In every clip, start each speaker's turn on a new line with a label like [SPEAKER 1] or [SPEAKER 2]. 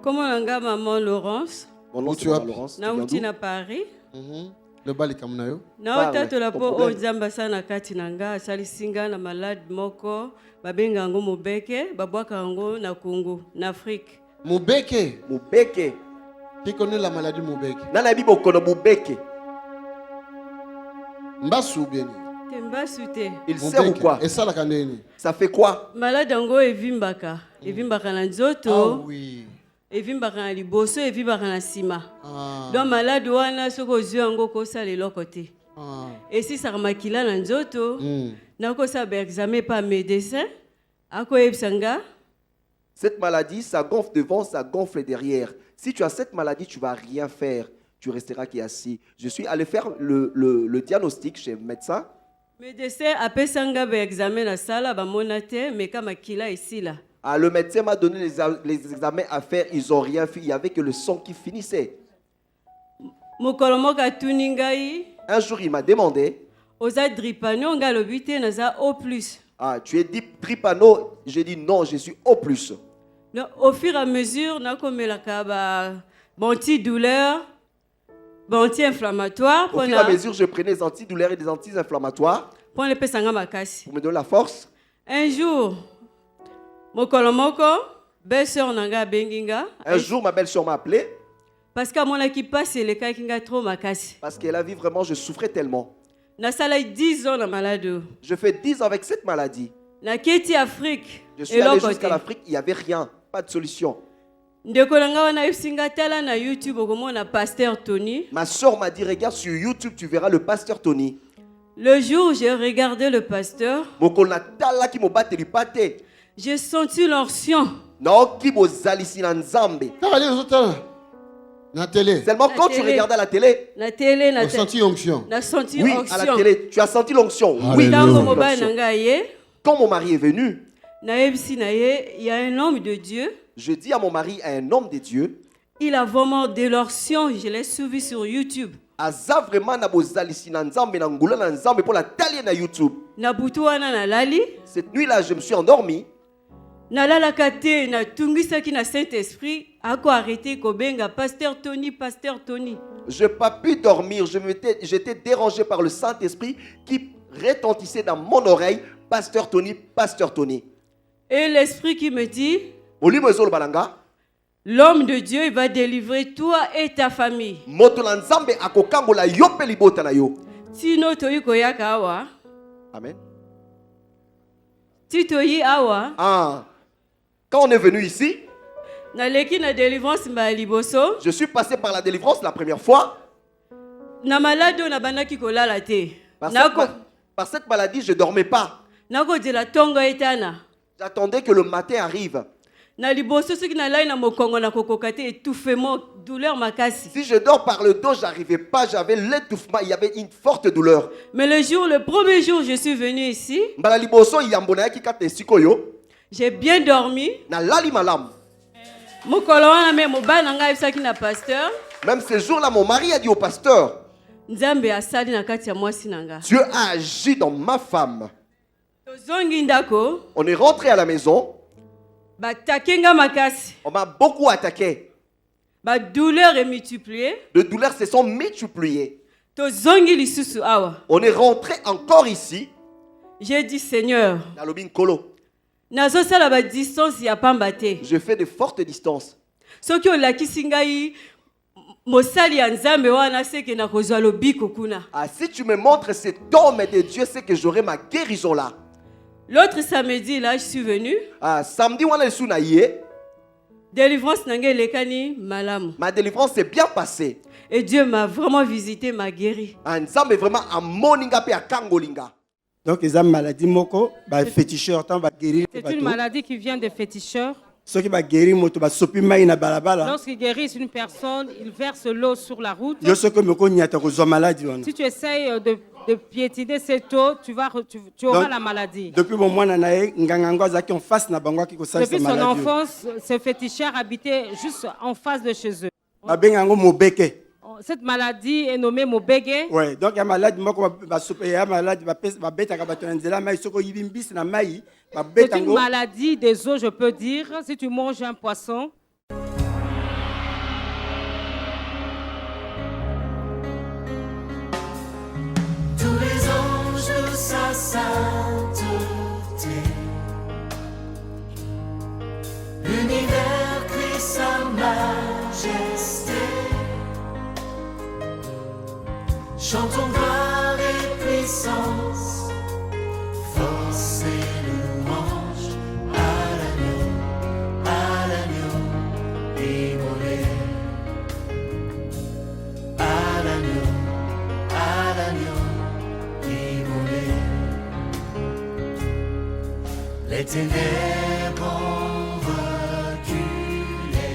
[SPEAKER 1] Comment nanga maman Laurence?
[SPEAKER 2] Mon nom c'est Laurence.
[SPEAKER 1] Nauti na Paris.
[SPEAKER 2] Le bali kamnayo.
[SPEAKER 1] Na tato la po o zamba sana kati nanga sali singa na malade moko babenga ngo mubeke babwaka ngo na Congo na Afrique.
[SPEAKER 2] Mubeke. Qui connaît la maladie Mubeke?
[SPEAKER 3] Nana bibo kono Mubeke.
[SPEAKER 2] Mbasu bien.
[SPEAKER 3] Il sert ou quoi?
[SPEAKER 2] Et ça la kaneni.
[SPEAKER 3] Ça fait quoi?
[SPEAKER 1] Malade ngo evimbaka. Evimbaka na nzoto.
[SPEAKER 2] Ah oui.
[SPEAKER 1] Evimbaka na liboso, evimbaka na sima. Donc malade wana soko zyo ngo ko sala eloko te. Et si ça makila na nzoto, na ko sa ba examen pas médecin, ako ebsanga.
[SPEAKER 3] Cette maladie, ça gonfle devant, ça gonfle derrière. Si tu as cette maladie, tu vas rien faire. Tu resteras qui assis. Je suis allé faire le diagnostic chez le médecin.
[SPEAKER 1] Médecin a sanga ba examen na sala ba monate mais kama kila ici là.
[SPEAKER 3] Ah, le médecin m'a donné les examens à faire, ils n'ont rien fait, il n'y avait que le sang qui finissait.
[SPEAKER 1] Un
[SPEAKER 3] jour, il m'a demandé, ah, tu es dripano? J'ai dit non, je suis O+.
[SPEAKER 1] Au fur et à mesure, antidouleur, anti-inflammatoire.
[SPEAKER 3] Au fur et à mesure, je prenais des antidouleurs et des anti-inflammatoires pour me donner la force.
[SPEAKER 1] Un jour,
[SPEAKER 3] un jour, ma belle-sœur m'a appelé.
[SPEAKER 1] Parce
[SPEAKER 3] qu'elle a vu vraiment, je souffrais tellement.
[SPEAKER 1] 10 ans malade.
[SPEAKER 3] Je fais 10 ans avec cette maladie.
[SPEAKER 1] Afrique.
[SPEAKER 3] Je suis allé jusqu'à l'Afrique, il n'y avait rien, pas de solution. Ma soeur m'a dit, regarde sur YouTube, tu verras le pasteur Tony.
[SPEAKER 1] Le jour où j'ai regardé le pasteur, j'ai senti l'onction.
[SPEAKER 3] Seulement quand tu regardais à la télé,
[SPEAKER 1] tu
[SPEAKER 2] as senti l'onction.
[SPEAKER 3] Oui, à la télé, tu as senti l'onction. Oui, quand mon mari est venu,
[SPEAKER 1] il y a un homme de Dieu.
[SPEAKER 3] Je dis à mon mari, un homme de Dieu.
[SPEAKER 1] Il a vraiment de l'onction, je l'ai suivi sur YouTube.
[SPEAKER 3] Cette nuit-là, je me suis endormi. Je n'ai pas pu dormir. J'étais dérangé par le Saint-Esprit qui retentissait dans mon oreille. Pasteur Tony, Pasteur Tony.
[SPEAKER 1] Et l'Esprit qui me dit, l'homme de Dieu, il va délivrer toi et ta famille.
[SPEAKER 3] Amen.
[SPEAKER 1] Ah.
[SPEAKER 3] Quand on est venu ici,
[SPEAKER 1] je
[SPEAKER 3] suis passé par la délivrance la première fois. Par cette maladie, je ne dormais pas. J'attendais que le matin arrive. Si je dors par le dos, j'arrivais pas, j'avais l'étouffement, il y avait une forte douleur.
[SPEAKER 1] Mais le premier jour, je suis venu ici. J'ai bien dormi.
[SPEAKER 3] Même ce jour-là, mon mari a dit au pasteur, Dieu a agi dans ma femme. On est rentré à la maison. On m'a beaucoup attaqué.
[SPEAKER 1] Les douleurs
[SPEAKER 3] se sont multipliées. On est rentré encore ici.
[SPEAKER 1] J'ai dit, Seigneur,
[SPEAKER 3] je fais de fortes distances. Si tu me montres cet homme de Dieu, c'est que j'aurai ma guérison là.
[SPEAKER 1] L'autre samedi, là, je suis venu.
[SPEAKER 3] Samedi, ma délivrance s'est bien passée.
[SPEAKER 1] Et Dieu m'a vraiment visité, m'a guéri.
[SPEAKER 4] Donc, ils ont une maladie moko, féticheur,
[SPEAKER 5] c'est une maladie qui vient des féticheurs.
[SPEAKER 4] Lorsqu'ils
[SPEAKER 5] guérissent une personne, ils versent l'eau sur la route.
[SPEAKER 4] Si
[SPEAKER 5] tu essayes de piétiner cette eau, tu auras la maladie.
[SPEAKER 4] Depuis
[SPEAKER 5] son enfance, ce féticheur habitait juste en face de chez eux. cette maladie est nommée Mobege.
[SPEAKER 4] Ouais, donc il y a maladie moko ba souper, il y a maladie ba beta ka bato nzela mai soko yibimbisi na mai ba
[SPEAKER 5] C'est
[SPEAKER 4] beta
[SPEAKER 5] une
[SPEAKER 4] ngo.
[SPEAKER 5] maladie des os, je peux dire. Si tu manges un poisson,
[SPEAKER 6] tous les anges de sa sainteté, l'univers crie sa majesté, chantons gloire et puissance, force et louange à l'agneau immolé, à l'agneau immolé. Les ténèbres ont reculé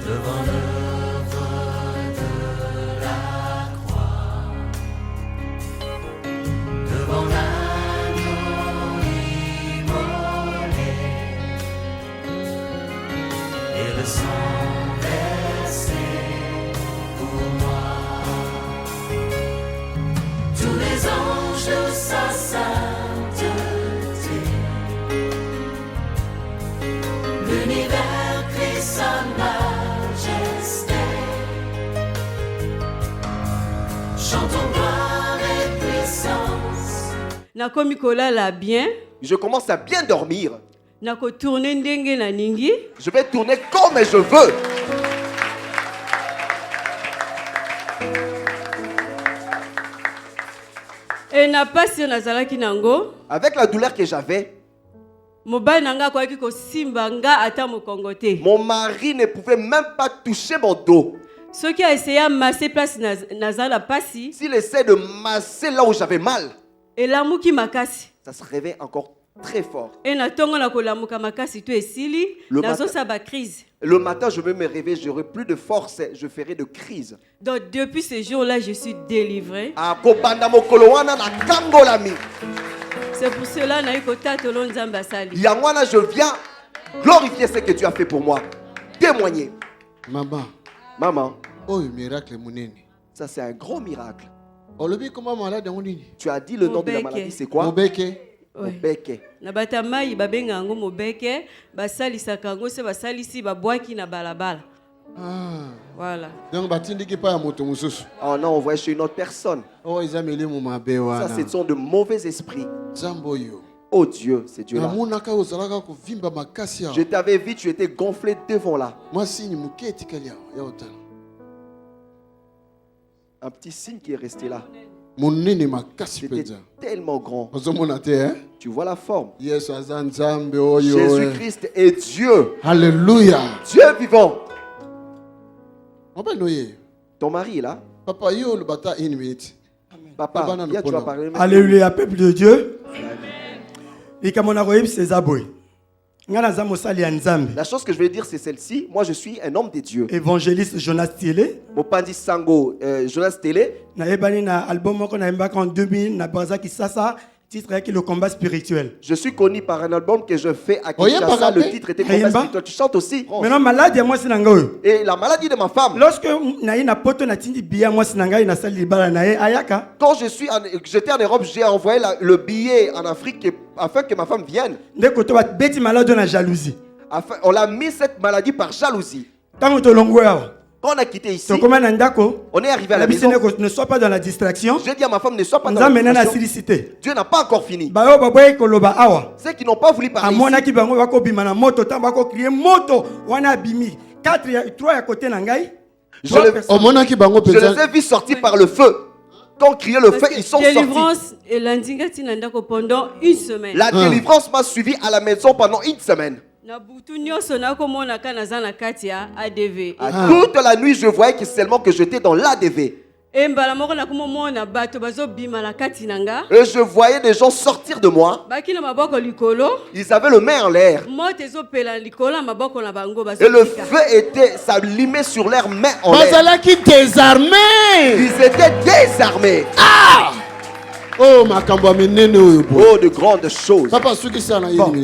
[SPEAKER 6] devant l'œuvre de la croix, devant l'agneau immolé et le sang versé pour moi. Tous les anges de sa sainteté, l'univers crie sa majesté, chantons gloire et puissance.
[SPEAKER 1] nakomi kolala bien,
[SPEAKER 3] Je commence à bien dormir.
[SPEAKER 1] nakotourne ndenge na ningi,
[SPEAKER 3] Je vais tourner comme je veux.
[SPEAKER 1] e na pasi oyo nazalaki nango
[SPEAKER 3] Avec la douleur que j'avais,
[SPEAKER 1] mobali na nga akoki kosimba nga ata mokongo te.
[SPEAKER 3] mon mari ne pouvait même pas toucher mon dos.
[SPEAKER 1] soki aeseye amase place nazala na pasi
[SPEAKER 3] S'il essaie de masser là où j'avais mal,
[SPEAKER 1] elamuki makasi,
[SPEAKER 3] ça se réveille encore très fort.
[SPEAKER 1] e na ntongo na kolamuka makasi to esili
[SPEAKER 3] Le
[SPEAKER 1] nazosala bacrise.
[SPEAKER 3] Le matin, je vais me réveiller, j'aurai plus de force, je ferai de crise.
[SPEAKER 1] Donc depuis ce jour-là, je suis délivrée.
[SPEAKER 3] Akobanda mokolo wana na kangolami.
[SPEAKER 1] C'est pour cela que je suis Nzambe asali.
[SPEAKER 3] Yangwana, je viens glorifier ce que tu as fait pour moi. Témoigner.
[SPEAKER 2] Maman,
[SPEAKER 3] Maman,
[SPEAKER 2] oh, miracle munene.
[SPEAKER 3] ça c'est un grand miracle.
[SPEAKER 2] Olobi comment malade on dit?
[SPEAKER 3] Tu as dit le nom de la maladie, c'est quoi?
[SPEAKER 2] Mobeke.
[SPEAKER 3] Mobeke.
[SPEAKER 1] Na batamai babenga yango mobeke, basalisaka yango se basalisi babwaki na balabala.
[SPEAKER 2] Ah.
[SPEAKER 1] Voilà.
[SPEAKER 2] Donc batindiki pa ya moto mususu.
[SPEAKER 3] Oh non, on voit chez une autre personne.
[SPEAKER 2] Oh, ils ameli mu mabe wana.
[SPEAKER 3] Ça, ce sont de mauvais esprits.
[SPEAKER 2] Zamboyo.
[SPEAKER 3] Oh Dieu, c'est Dieu là.
[SPEAKER 2] Namunaka ozalaka ko vimba makasi ya.
[SPEAKER 3] Je t'avais vu, tu étais gonflé devant là.
[SPEAKER 2] Moi signe muketi kalia ya otala.
[SPEAKER 3] Un petit signe qui est resté là.
[SPEAKER 2] Munene makasi
[SPEAKER 3] C'était
[SPEAKER 2] penza.
[SPEAKER 3] tellement grand.
[SPEAKER 2] Ozomona te hein?
[SPEAKER 3] Tu vois la forme.
[SPEAKER 2] Yesu azanzambe oyo.
[SPEAKER 3] Jésus-Christ est Dieu.
[SPEAKER 2] Alléluia.
[SPEAKER 3] Dieu vivant.
[SPEAKER 2] Mabanoye.
[SPEAKER 3] Ton mari est là.
[SPEAKER 2] Papa yo le bata une minute.
[SPEAKER 3] Papa, viens, tu vas parler.
[SPEAKER 4] Alléluia, peuple de Dieu. Ikamona royeb sezaboy. Ngana za mosali ya Nzambe.
[SPEAKER 3] La chose que je vais dire, c'est celle-ci. Moi, je suis un homme de Dieu.
[SPEAKER 4] Évangéliste Jonas Télé.
[SPEAKER 3] Mopandi Sango, Jonas Télé.
[SPEAKER 4] Na yebani na album moko na yembaka en 2000 na Baza Kisasa, titre yaki le combat spirituel.
[SPEAKER 3] Je suis connu par un album que je fais à Kinshasa. Le titre était combat spirituel. Tu chantes aussi.
[SPEAKER 4] Maintenant malade ya moi sinango.
[SPEAKER 3] Et la maladie de ma femme.
[SPEAKER 4] Lorsque na na poto na tindi biya moi sinanga na sali libala na ye ayaka.
[SPEAKER 3] Quand j'étais en Europe, j'ai envoyé le billet en Afrique afin que ma femme vienne.
[SPEAKER 4] Ndeko to bat beti malade na jalousie.
[SPEAKER 3] On l'a mis cette maladie par jalousie.
[SPEAKER 4] Tango to longwa.
[SPEAKER 3] Quand on a quitté ici, on est arrivé à la maison.
[SPEAKER 4] Ne sois pas dans la distraction.
[SPEAKER 3] Je dis à ma femme, ne sois pas dans la distraction. Dieu n'a pas encore fini.
[SPEAKER 4] Ceux
[SPEAKER 3] qui n'ont pas voulu parler ici, je les ai vus sortir par le feu. Quand on criait le feu, ils sont sortis.
[SPEAKER 1] Pendant une semaine.
[SPEAKER 3] La délivrance m'a suivi à la maison pendant une semaine. Toute la nuit, je voyais que seulement que j'étais dans l'ADV. Et je voyais des gens sortir de moi. Ils avaient le main en l'air. Et le feu s'allumait sur leurs mains en l'air. Ils étaient désarmés. Ah!
[SPEAKER 2] Oh, makambo menene oyo.
[SPEAKER 3] Oh, de grandes choses.
[SPEAKER 2] Papa ceux qui sont là.
[SPEAKER 4] Donc,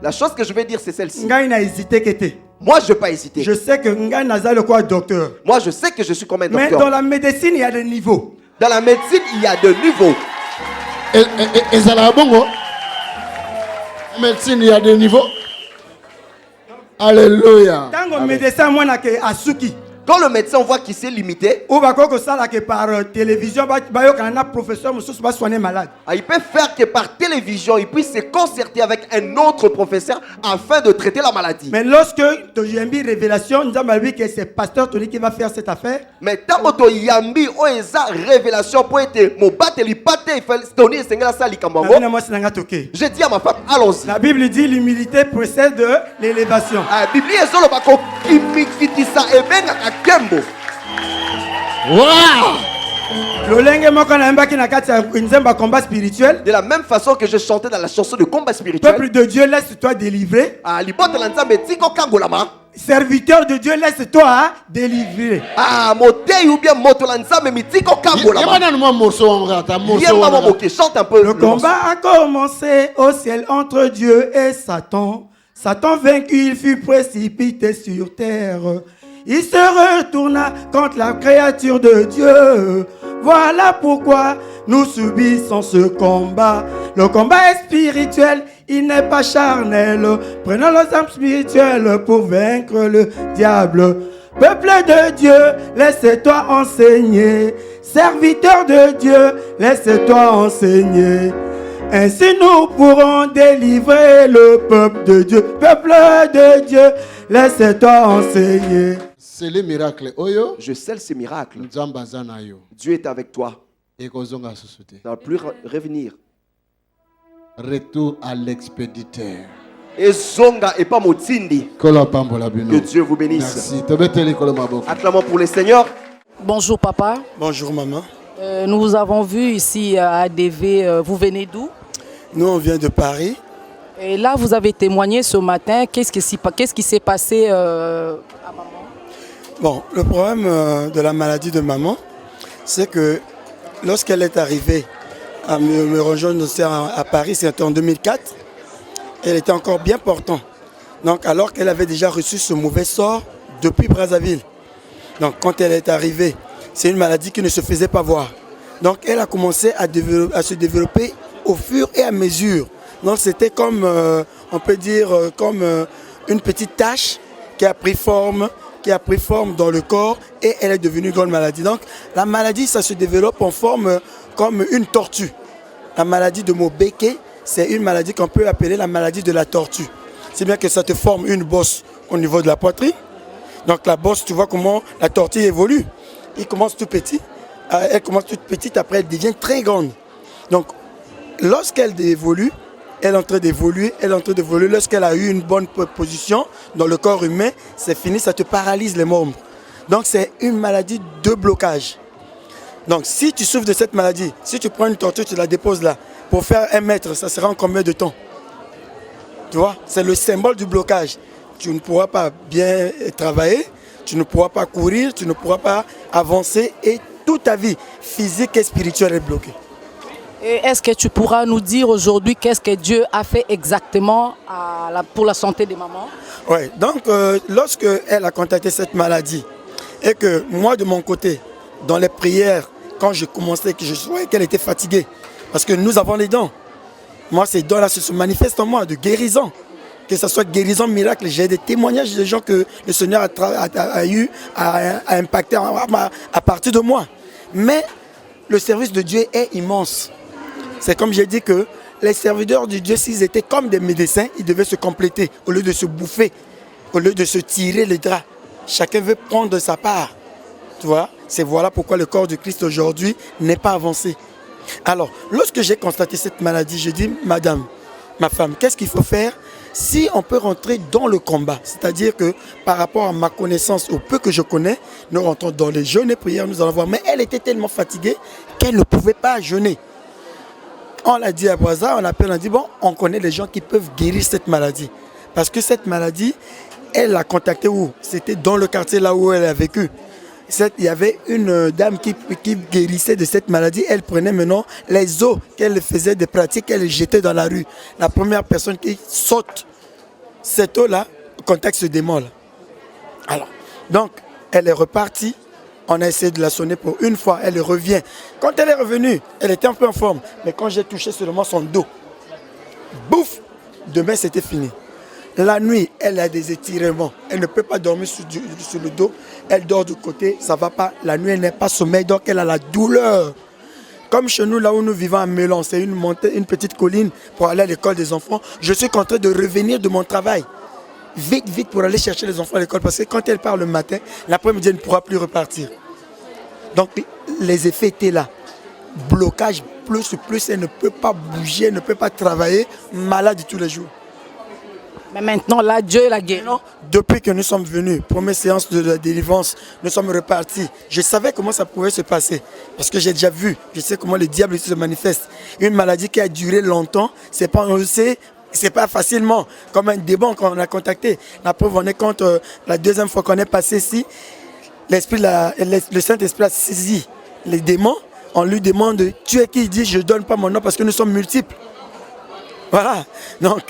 [SPEAKER 3] la chose que je vais dire, c'est celle-ci. Moi, je ne vais pas hésiter.
[SPEAKER 4] Je sais que Nga Nazal quoi docteur.
[SPEAKER 3] Moi, je sais que je suis comme un
[SPEAKER 4] Mais
[SPEAKER 3] docteur.
[SPEAKER 4] dans la médecine, il y a des niveaux.
[SPEAKER 3] Dans la médecine, il y a des niveaux.
[SPEAKER 2] Et ça la bongo. Médecine, il y a des niveaux. Alléluia.
[SPEAKER 4] Tant que médecin, moi, je suis Asuki.
[SPEAKER 3] Quand le médecin voit qu'il s'est limité,
[SPEAKER 4] Ou ça par télévision, un professeur va soigner malade.
[SPEAKER 3] il peut faire que par télévision, il puisse se concerter avec un autre professeur afin de traiter la maladie.
[SPEAKER 4] Mais lorsque tu as une révélation, nous avons vu que c'est pasteur Tony qui va faire cette affaire.
[SPEAKER 3] Mais tant que tu as mis révélation pour être mon battre, il pâte, il fait Tony et Seigneur ça likambango. Je dis à ma femme, allons-y.
[SPEAKER 4] La Bible dit l'humilité précède de l'élévation.
[SPEAKER 3] La Bible dit que ça est bien.
[SPEAKER 4] Combat spirituel.
[SPEAKER 3] De la même façon que je chantais dans la chanson de combat spirituel.
[SPEAKER 4] Peuple de Dieu, laisse-toi délivrer. Serviteur de Dieu, laisse-toi délivrer.
[SPEAKER 3] Chante un peu.
[SPEAKER 4] Le combat a commencé au ciel entre Dieu et Satan. Satan vaincu, il fut précipité sur terre. Il se retourna contre la créature de Dieu. Voilà pourquoi nous subissons ce combat. Le combat est spirituel, il n'est pas charnel. Prenons les armes spirituelles pour vaincre le diable. Peuple de Dieu, laisse-toi enseigner. Serviteur de Dieu, laisse-toi enseigner. Ainsi nous pourrons délivrer le peuple de Dieu. Peuple de Dieu, laisse-toi enseigner.
[SPEAKER 2] C'est le miracle. Oyo.
[SPEAKER 3] Je scelle ces miracles. Dieu est avec toi.
[SPEAKER 2] Et
[SPEAKER 3] ça ne va plus revenir.
[SPEAKER 2] Retour à l'expéditeur.
[SPEAKER 3] Et Zonga et pas Motindi. Que Dieu vous bénisse.
[SPEAKER 2] Merci.
[SPEAKER 3] Acclamons pour le Seigneur.
[SPEAKER 7] Bonjour papa.
[SPEAKER 4] Bonjour maman.
[SPEAKER 7] Nous vous avons vu ici à ADV. Vous venez d'où?
[SPEAKER 4] Nous on vient de Paris.
[SPEAKER 7] Et là vous avez témoigné ce matin. Qu'est-ce qui s'est passé à maman?
[SPEAKER 4] Bon, le problème de la maladie de maman, c'est que lorsqu'elle est arrivée à me rejoindre à Paris, c'était en 2004, elle était encore bien portante. Donc alors qu'elle avait déjà reçu ce mauvais sort depuis Brazzaville. Donc quand elle est arrivée, c'est une maladie qui ne se faisait pas voir. Donc elle a commencé à se développer au fur et à mesure. Donc c'était comme, on peut dire, comme une petite tache qui a pris forme dans le corps et elle est devenue une grande maladie. Donc la maladie, ça se développe en forme comme une tortue. La maladie de Mobeke, c'est une maladie qu'on peut appeler la maladie de la tortue. C'est bien que ça te forme une bosse au niveau de la poitrine. Donc la bosse, tu vois comment la tortue évolue. Elle commence toute petite, après elle devient très grande. Donc lorsqu'elle évolue, elle est en train d'évoluer. Lorsqu'elle a eu une bonne position dans le corps humain, c'est fini, ça te paralyse les membres. Donc c'est une maladie de blocage. Donc si tu souffres de cette maladie, si tu prends une tortue, tu la déposes là, pour faire 1 mètre, ça sera en combien de temps? Tu vois, c'est le symbole du blocage. Tu ne pourras pas bien travailler, tu ne pourras pas courir, tu ne pourras pas avancer et toute ta vie physique et spirituelle est bloquée.
[SPEAKER 7] Et est-ce que tu pourras nous dire aujourd'hui qu'est-ce que Dieu a fait exactement pour la santé des mamans?
[SPEAKER 4] Oui, donc lorsque elle a contacté cette maladie et que moi de mon côté, dans les prières, quand je commençais, que je voyais qu'elle était fatiguée, parce que nous avons les dents. Moi, ces dents-là se manifestent en moi de guérison. Que ce soit guérison, miracle, j'ai des témoignages de gens que le Seigneur a impacté à partir de moi. Mais le service de Dieu est immense. C'est comme j'ai dit que les serviteurs de Dieu, s'ils étaient comme des médecins, ils devaient se compléter au lieu de se bouffer, au lieu de se tirer les draps. Chacun veut prendre sa part. Tu vois, voilà pourquoi le corps de Christ aujourd'hui n'est pas avancé. Alors, lorsque j'ai constaté cette maladie, j'ai dit, madame, ma femme, qu'est-ce qu'il faut faire si on peut rentrer dans le combat? C'est-à-dire que par rapport à ma connaissance, au peu que je connais, nous rentrons dans les jeûnes et prières, nous allons voir. Mais elle était tellement fatiguée qu'elle ne pouvait pas jeûner. On l'a dit à Boisa, on a dit, bon, on connaît les gens qui peuvent guérir cette maladie. Parce que cette maladie, elle l'a contactée où? C'était dans le quartier là où elle a vécu. Il y avait une dame qui guérissait de cette maladie. Elle prenait maintenant les eaux qu'elle faisait des pratiques, qu'elle jetait dans la rue. La première personne qui saute cette eau-là contacte ce démon-là. Alors, donc, elle est repartie. On a essayé de la sonner pour une fois. Elle revient. Quand elle est revenue, elle était un peu en forme. Mais quand j'ai touché seulement son dos, bouf, demain c'était fini. La nuit, elle a des étirements. Elle ne peut pas dormir sur le dos. Elle dort du côté, ça ne va pas. La nuit, elle n'est pas sommeil, donc elle a la douleur. Comme chez nous, là où nous vivons à Mélan, c'est une montée, une petite colline pour aller à l'école des enfants. Je suis en train de revenir de mon travail. Vite, vite pour aller chercher les enfants à l'école. Parce que quand elle part le matin, l'après-midi, elle ne pourra plus repartir. Donc, les effets étaient là. Blocage, plus, elle ne peut pas bouger, elle ne peut pas travailler, malade tous les jours.
[SPEAKER 7] Mais maintenant, là, Dieu l'a guéri.
[SPEAKER 4] Depuis que nous sommes venus, première séance de la délivrance, nous sommes repartis. Je savais comment ça pouvait se passer. Parce que j'ai déjà vu, je sais comment le diable se manifeste. Une maladie qui a duré longtemps, c'est pas, on le sait, c'est pas facilement. Comme un démon qu'on a contacté. La preuve, on est quand la deuxième fois qu'on est passé ici, le Saint-Esprit a saisi les démons. On lui demande, tu es qui? Il dit, je ne donne pas mon nom parce que nous sommes multiples. Voilà. Donc,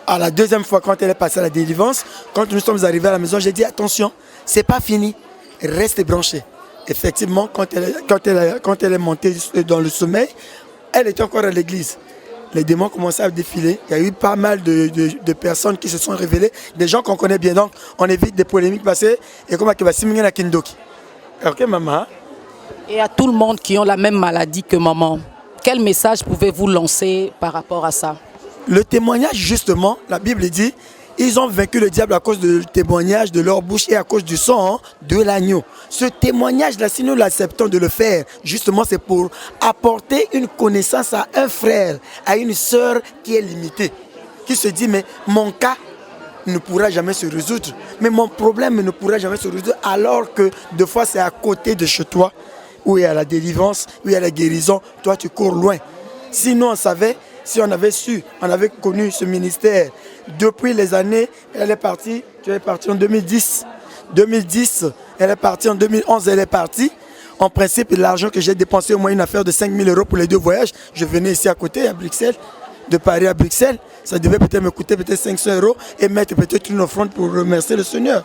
[SPEAKER 4] à la deuxième fois, quand elle est passée à la délivrance, quand nous sommes arrivés à la maison, j'ai dit, attention, c'est pas fini, reste branché. Effectivement, quand elle est montée dans le sommeil, elle était encore à l'église. Les démons commençaient à défiler. Il y a eu pas mal de personnes qui se sont révélées, des gens qu'on connaît bien. Donc, on évite des polémiques passées. Et comme à Simingen à Kindoki. Ok, maman?
[SPEAKER 7] Et à tout le monde qui ont la même maladie que maman, quel message pouvez-vous lancer par rapport à ça?
[SPEAKER 4] Le témoignage, justement, la Bible dit, ils ont vaincu le diable à cause du témoignage de leur bouche et à cause du sang de l'agneau. Ce témoignage-là, si nous l'acceptons de le faire, justement, c'est pour apporter une connaissance à un frère, à une sœur qui est limitée, qui se dit, mais mon cas ne pourra jamais se résoudre, mais mon problème ne pourra jamais se résoudre, alors que deux fois c'est à côté de chez toi, où il y a la délivrance, où il y a la guérison, toi tu cours loin. Sinon on savait, si on avait su, on avait connu ce ministère depuis les années, elle est partie, tu es parti en 2010, elle est partie en 2011, elle est partie. En principe, l'argent que j'ai dépensé, au moins une affaire de 5 000 € pour les 2 voyages, je venais ici à côté, à Bruxelles, de Paris à Bruxelles, ça devait peut-être me coûter peut-être 500 € et mettre peut-être une offrande pour remercier le Seigneur.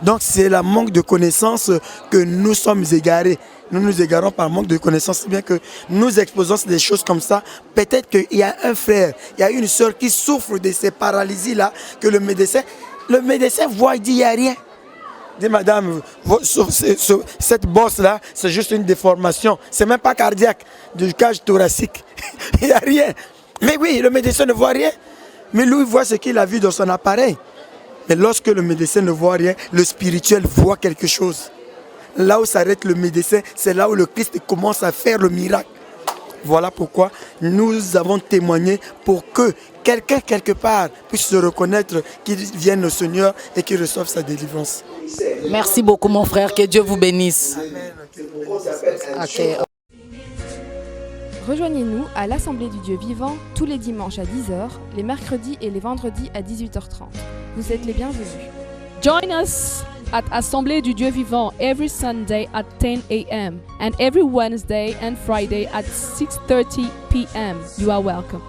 [SPEAKER 4] Donc c'est la manque de connaissances que nous sommes égarés. Nous nous égarons par manque de connaissances, si bien que nous exposons des choses comme ça. Peut-être qu'il y a un frère, il y a une soeur qui souffre de ces paralysies-là, que le médecin voit, il dit il n'y a rien. Il dit madame, cette bosse-là, c'est juste une déformation. C'est même pas cardiaque, du cage thoracique. Il n'y a rien. Mais oui, le médecin ne voit rien. Mais lui, il voit ce qu'il a vu dans son appareil. Mais lorsque le médecin ne voit rien, le spirituel voit quelque chose. Là où s'arrête le médecin, c'est là où le Christ commence à faire le miracle. Voilà pourquoi nous avons témoigné pour que quelqu'un quelque part puisse se reconnaître qu'il vienne au Seigneur et qu'il reçoive sa délivrance.
[SPEAKER 7] Merci beaucoup mon frère, que Dieu vous bénisse. Okay.
[SPEAKER 8] Rejoignez-nous à l'Assemblée du Dieu vivant tous les dimanches à 10h, les mercredis et les vendredis à 18h30. Vous êtes les bienvenus.
[SPEAKER 9] Join us at Assemblée du Dieu vivant every Sunday at 10 a.m. and every Wednesday and Friday at 6:30 p.m. You are welcome.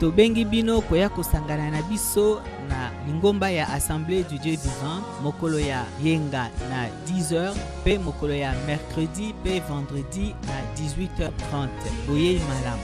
[SPEAKER 10] Tobengi bino koya kosangana na biso na lingomba ya Assemblée du Dieu vivant mokolo ya yenga na 10h pe mokolo ya mercredi pe vendredi na 18h30. Boye malam.